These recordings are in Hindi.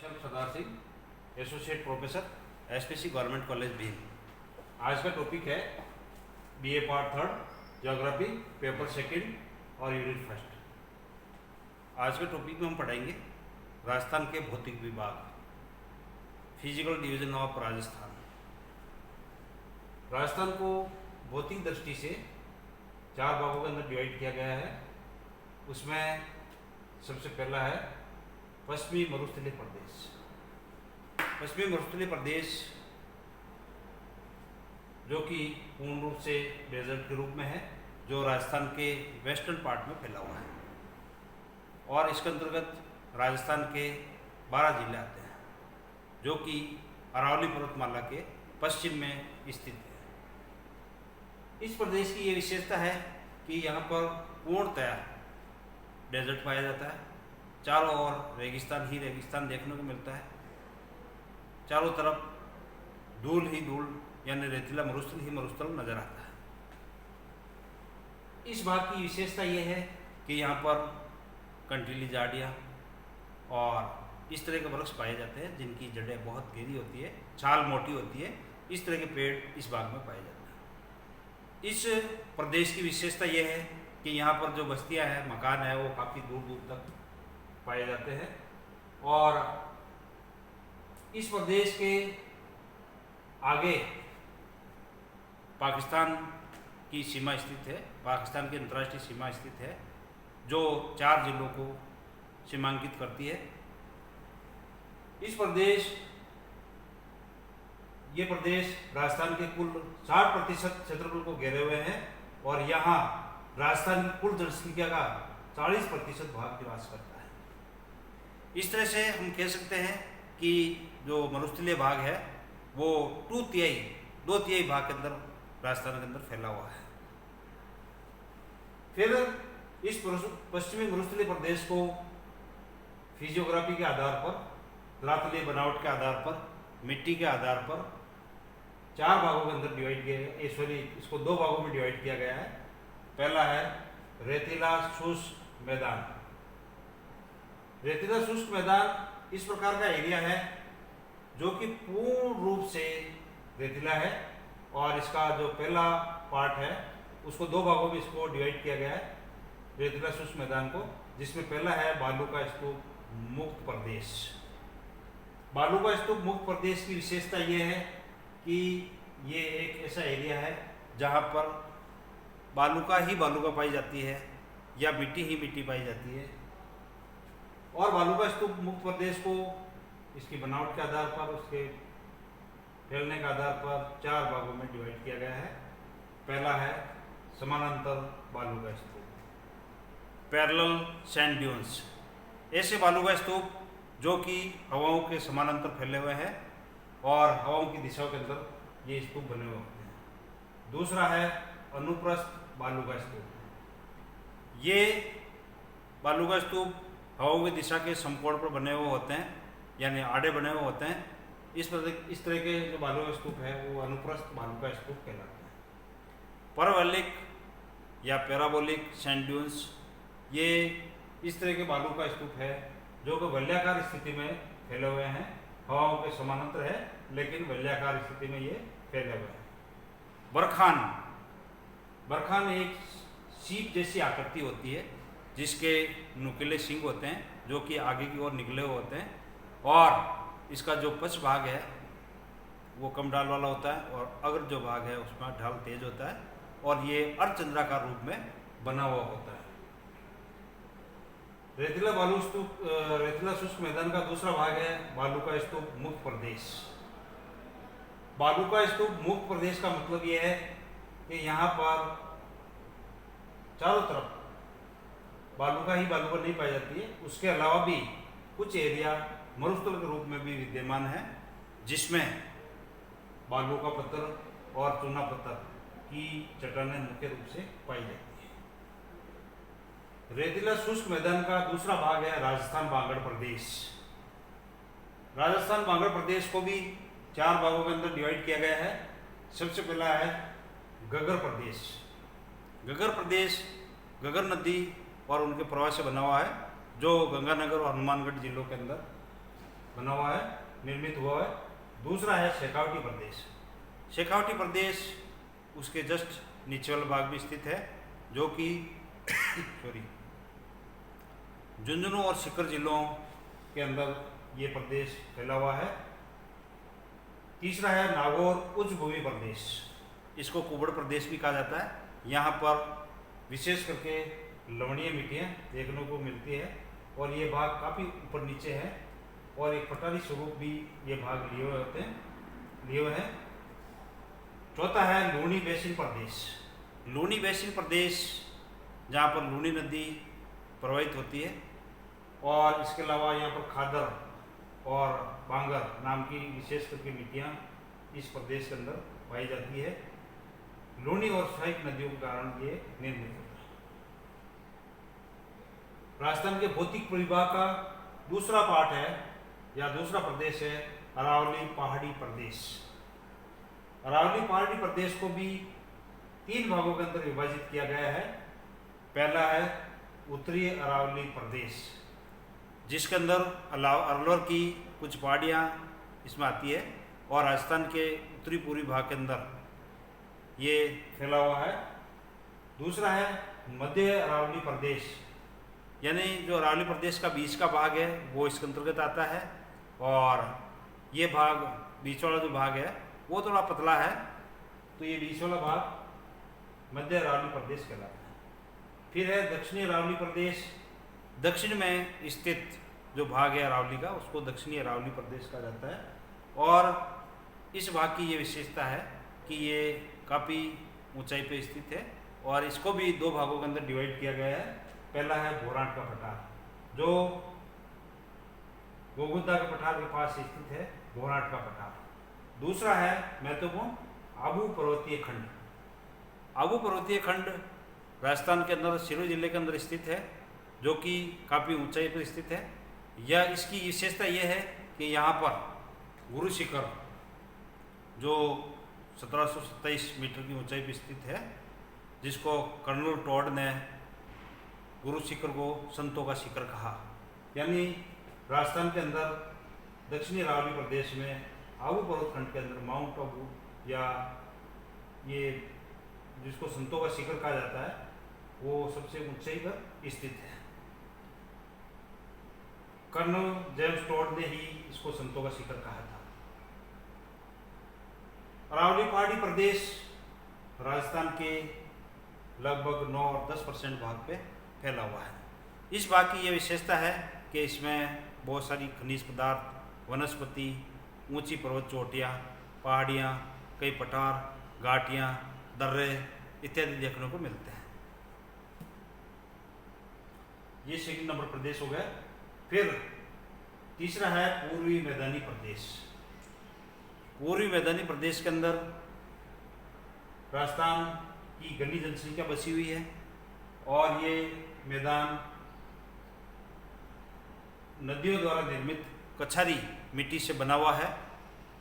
शम Sardar Singh, associate professor, SPC government college Bhim. आज का टॉपिक है BA part third, geography, paper second और यूनिट फर्स्ट। आज के टॉपिक में हम पढ़ेंगे राजस्थान के भौतिक विभाग, physical division of Rajasthan. Rajasthan को भौतिक दृष्टि से चार भागों के अंदर डिवाइड किया गया है। उसमें सबसे पहला है पश्चिमी मरुस्थलीय प्रदेश। पश्चिमी मरुस्थलीय प्रदेश जो कि पूर्ण रूप से डेजर्ट के रूप में है, जो राजस्थान के वेस्टर्न पार्ट में फैला हुआ है, और इसके अंतर्गत राजस्थान के 12 जिले आते हैं, जो कि अरावली पर्वतमाला के पश्चिम में स्थित है। इस प्रदेश की ये विशेषता है कि यहाँ पर पूर्णतया डेजर्ट पाया जाता है। चारों ओर रेगिस्तान ही रेगिस्तान देखने को मिलता है। चारों तरफ धूल ही धूल, यानी रेतीला मरुस्थल ही मरुस्थल नजर आता है। इस भाग की विशेषता यह है कि यहाँ पर कंटीली झाड़ियाँ और इस तरह के वृक्ष पाए जाते हैं जिनकी जड़ें बहुत गहरी होती है, छाल मोटी होती है। इस तरह के पेड़ इस भाग में पाए जाते हैं। इस प्रदेश की विशेषता यह है कि यहाँ पर जो बस्तियाँ हैं, मकान है, वो काफ़ी दूर दूर तक पाए जाते हैं। और इस प्रदेश के आगे पाकिस्तान की सीमा स्थित है, पाकिस्तान की अंतर्राष्ट्रीय सीमा स्थित है, जो 4 जिलों को सीमांकित करती है। ये प्रदेश राजस्थान के कुल 60% क्षेत्रफल को घेरे हुए हैं, और यहाँ राजस्थान की कुल जनसंख्या का 40% भाग निवास करता है। इस तरह से हम कह सकते हैं कि जो मरुस्थलीय भाग है वो 2 तिहाई भाग के अंदर राजस्थान के अंदर फैला हुआ है। फिर इस पश्चिमी मरुस्थलीय प्रदेश को फिजियोग्राफी के आधार पर, धरातलीय बनावट के आधार पर, मिट्टी के आधार पर 4 भागों के अंदर डिवाइड किया गया। इसको 2 भागों में डिवाइड किया गया है। पहला है रेतीला शुष्क मैदान। रेतीला शुष्क मैदान इस प्रकार का एरिया है जो कि पूर्ण रूप से रेतीला है, और इसका जो पहला पार्ट है उसको 2 भागों में इसको डिवाइड किया गया है, रेतीला शुष्क मैदान को, जिसमें पहला है बालू का स्तूप मुक्त प्रदेश। बालू का स्तूप मुक्त प्रदेश की विशेषता यह है कि ये एक ऐसा एरिया है जहाँ पर बालू का पाई जाती है, या मिट्टी ही मिट्टी पाई जाती है। और बालू का स्तूप मुक्त प्रदेश को इसकी बनावट के आधार पर, उसके फैलने के आधार पर 4 भागों में डिवाइड किया गया है। पहला है समानांतर बालू का स्तूप, पैरेलल सैंड ड्यून्स। ऐसे बालू का स्तूप जो कि हवाओं के समानांतर फैले हुए हैं और हवाओं की दिशाओं के अंदर ये स्तूप बने हुए होते हैं। दूसरा है अनुप्रस्थ बालू का स्तूप। ये बालू का स्तूप हवाओं की दिशा के समकोण पर बने हुए होते हैं, यानी आड़े बने हुए होते हैं। इस तरह के जो बालू का स्तूप है वो अनुप्रस्थ बालू का स्तूप कहलाते हैं। परवैलिक या पैराबोलिक सैंड ड्यून्स, ये इस तरह के बालू का स्तूप है जो कि वलयाकार स्थिति में फैले हुए हैं, हवाओं के समानांतर है लेकिन वलयाकार स्थिति में ये फैले हुए हैं। बरखान एक सीप जैसी आकृति होती है जिसके नुकीले सींग होते हैं जो कि आगे की ओर निकले हुए होते हैं, और इसका जो पश्च भाग है वो कम ढाल वाला होता है, और अग्र जो भाग है उसमें ढाल तेज होता है, और ये अर्धचंद्राकार रूप में बना हुआ होता है। रेतीला शुष्क मैदान का दूसरा भाग है बालू का स्तूप मुक्त प्रदेश। बालू का स्तूप मुक्त प्रदेश का मतलब यह है कि यहाँ पर चारों तरफ बालू का नहीं पाई जाती है। उसके अलावा भी कुछ एरिया मरुस्थल के रूप में भी विद्यमान है, जिसमें बालू का पत्थर और चूना पत्थर की चट्टानें मुख्य रूप से पाई जाती है। रेतीला शुष्क मैदान का दूसरा भाग है राजस्थान बांगड़ प्रदेश। राजस्थान बांगड़ प्रदेश को भी 4 भागों के अंदर डिवाइड किया गया है। सबसे पहला है गगर प्रदेश। गगर प्रदेश गगर नदी और उनके प्रवाह से बना हुआ है, जो गंगानगर और हनुमानगढ़ जिलों के अंदर बना हुआ है, निर्मित हुआ है। दूसरा है शेखावटी प्रदेश। शेखावटी प्रदेश उसके जस्ट नीचे वाले भाग में स्थित है, जो कि सॉरी झुंझुनू और सीकर जिलों के अंदर ये प्रदेश फैला हुआ है। तीसरा है नागौर उच्च भूमि प्रदेश, इसको कुबड़ प्रदेश भी कहा जाता है। यहाँ पर विशेष करके लवणीय मिट्टियाँ देखने को मिलती है और ये भाग काफ़ी ऊपर नीचे है और एक पठारी स्वरूप भी ये भाग लिए हुए हैं। चौथा है लूनी बेसिन प्रदेश। लूनी बेसिन प्रदेश जहाँ पर लूनी नदी प्रवाहित होती है और इसके अलावा यहाँ पर खादर और बांगर नाम की विशेष करके मिट्टियाँ इस प्रदेश के अंदर पाई जाती है। लूनी और सहायक नदियों के कारण ये निर्मित होता है। राजस्थान के भौतिक परिवाह का दूसरा पार्ट है या दूसरा प्रदेश है अरावली पहाड़ी प्रदेश। अरावली पहाड़ी प्रदेश को भी 3 भागों के अंदर विभाजित किया गया है। पहला है उत्तरी अरावली प्रदेश, जिसके अंदर अलवर की कुछ पहाड़ियाँ इसमें आती है और राजस्थान के उत्तरी पूर्वी भाग के अंदर ये फैला हुआ है। दूसरा है मध्य अरावली प्रदेश, यानी जो अरावली प्रदेश का बीच का भाग है वो इसके अंतर्गत आता है और ये भाग बीच वाला जो भाग है वो थोड़ा पतला है, तो ये बीच वाला भाग मध्य अरावली प्रदेश कहलाता है। फिर है दक्षिणी अरावली प्रदेश। दक्षिण में स्थित जो भाग है अरावली का उसको दक्षिणी अरावली प्रदेश कहा जाता है और इस भाग की ये विशेषता है कि ये काफ़ी ऊंचाई पे स्थित है और इसको भी 2 भागों के अंदर डिवाइड किया गया है। पहला है भोराट का पठार, जो गोगुंदा के पठार के पास स्थित है, भोराट का पठार। दूसरा है महत्वपूर्ण आबू पर्वतीय खंड। आबू पर्वतीय खंड राजस्थान के अंदर सिरोही जिले के अंदर स्थित है, जो कि काफ़ी ऊंचाई पर स्थित है। यह इसकी विशेषता यह है कि यहाँ पर गुरु शिखर जो 1727 मीटर की ऊंचाई पर स्थित है, जिसको कर्नल टॉड ने गुरु शिखर को संतों का शिखर कहा। यानी राजस्थान के अंदर दक्षिणी अरावली प्रदेश में आबू पर्वतखंड के अंदर माउंट आबू या ये जिसको संतों का शिखर कहा जाता है वो सबसे ऊंचाई पर स्थित है। कर्नल जेम्स टॉड ने ही इसको संतों का शिखर कहा था। अरावली पहाड़ी प्रदेश राजस्थान के लगभग 9 और 10% भाग पे फैला हुआ है। इस भाग की यह विशेषता है कि इसमें बहुत सारी खनिज पदार्थ, वनस्पति, ऊंची पर्वत चोटियाँ, पहाड़ियाँ, कई पठार, घाटियाँ, दर्रे इत्यादि देखने को मिलते हैं। ये सेकंड नंबर प्रदेश हो गया। फिर तीसरा है पूर्वी मैदानी प्रदेश। पूर्वी मैदानी प्रदेश के अंदर राजस्थान की घनी जनसंख्या बसी हुई है और ये मैदान नदियों द्वारा निर्मित कछारी मिट्टी से बना हुआ है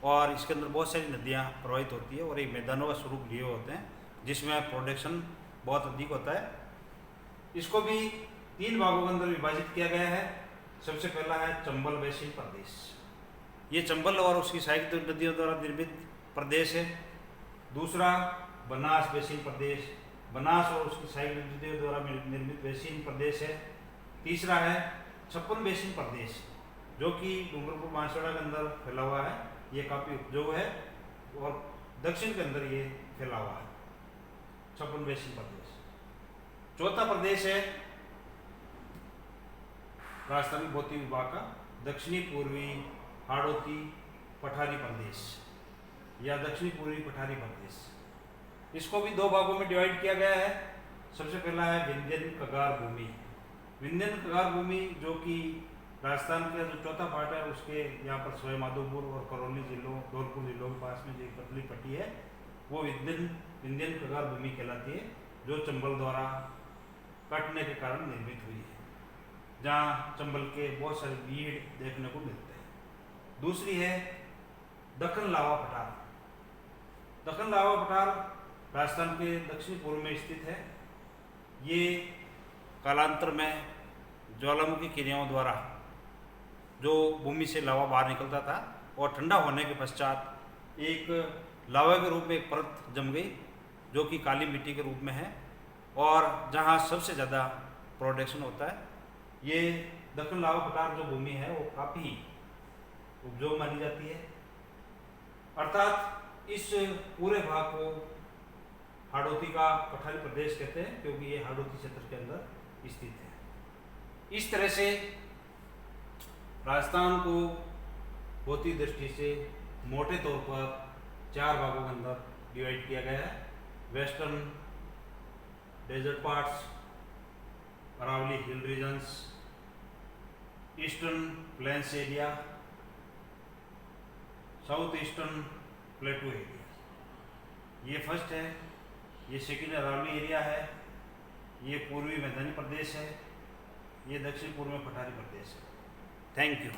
और इसके अंदर बहुत सारी नदियाँ प्रवाहित होती है और एक मैदानों का स्वरूप लिए होते हैं, जिसमें प्रोडक्शन बहुत अधिक होता है। इसको भी 3 भागों के अंदर विभाजित किया गया है। सबसे पहला है चंबल बेसिन प्रदेश। ये चंबल और उसकी सहायक नदियों द्वारा निर्मित प्रदेश है। दूसरा बनास बेसिन प्रदेश, बनास और उसकी सहायक नदियों द्वारा निर्मित बेसिन प्रदेश है। तीसरा है छप्पन बेसिन प्रदेश, जो कि डूंगरपुर बांसवाड़ा के अंदर फैला हुआ है। ये काफ़ी उपजाऊ है और दक्षिण के अंदर ये फैला हुआ है, छप्पन बेसिन प्रदेश। चौथा प्रदेश है राजस्थानी भौतिक विभाग का दक्षिणी पूर्वी हाड़ौती पठारी प्रदेश या दक्षिणी पूर्वी पठारी प्रदेश। इसको भी 2 भागों में डिवाइड किया गया है। सबसे पहला है विंध्यन कगार भूमि। विंध्यन कगार भूमि जो कि राजस्थान का जो चौथा पार्ट है उसके यहाँ पर सवाई माधोपुर और करौली जिलों, धौलपुर जिलों के पास में जो एक पतली पट्टी है वो विंध्यन कगार भूमि कहलाती है, जो चंबल द्वारा कटने के कारण निर्मित हुई है, जहाँ चंबल के बहुत सारे भीड़ देखने को मिलते हैं। दूसरी है दक्कन लावा पठार। दक्कन लावा पठार राजस्थान के दक्षिण पूर्व में स्थित है। ये कालांतर में ज्वालामुखी क्रियाओं द्वारा जो भूमि से लावा बाहर निकलता था, और ठंडा होने के पश्चात एक लावा के रूप में एक परत जम गई जो कि काली मिट्टी के रूप में है, और जहाँ सबसे ज़्यादा प्रोडक्शन होता है। ये दक्षिण लावा पठार जो भूमि है वो काफ़ी उपजाऊ मानी जाती है, अर्थात इस पूरे भाग को हाड़ौती का पठारी प्रदेश कहते हैं, क्योंकि ये हाड़ौती क्षेत्र के अंदर स्थित है। इस तरह से राजस्थान को भौतिक दृष्टि से मोटे तौर पर 4 भागों के अंदर डिवाइड किया गया है। Western desert parts, Aravalli hill regions, eastern plains area, south eastern plateau area. ये फर्स्ट है, ये सेकेंड अरावली एरिया है, ये पूर्वी मैदानी प्रदेश है, ये दक्षिण पूर्व में पठारी प्रदेश है। Thank you.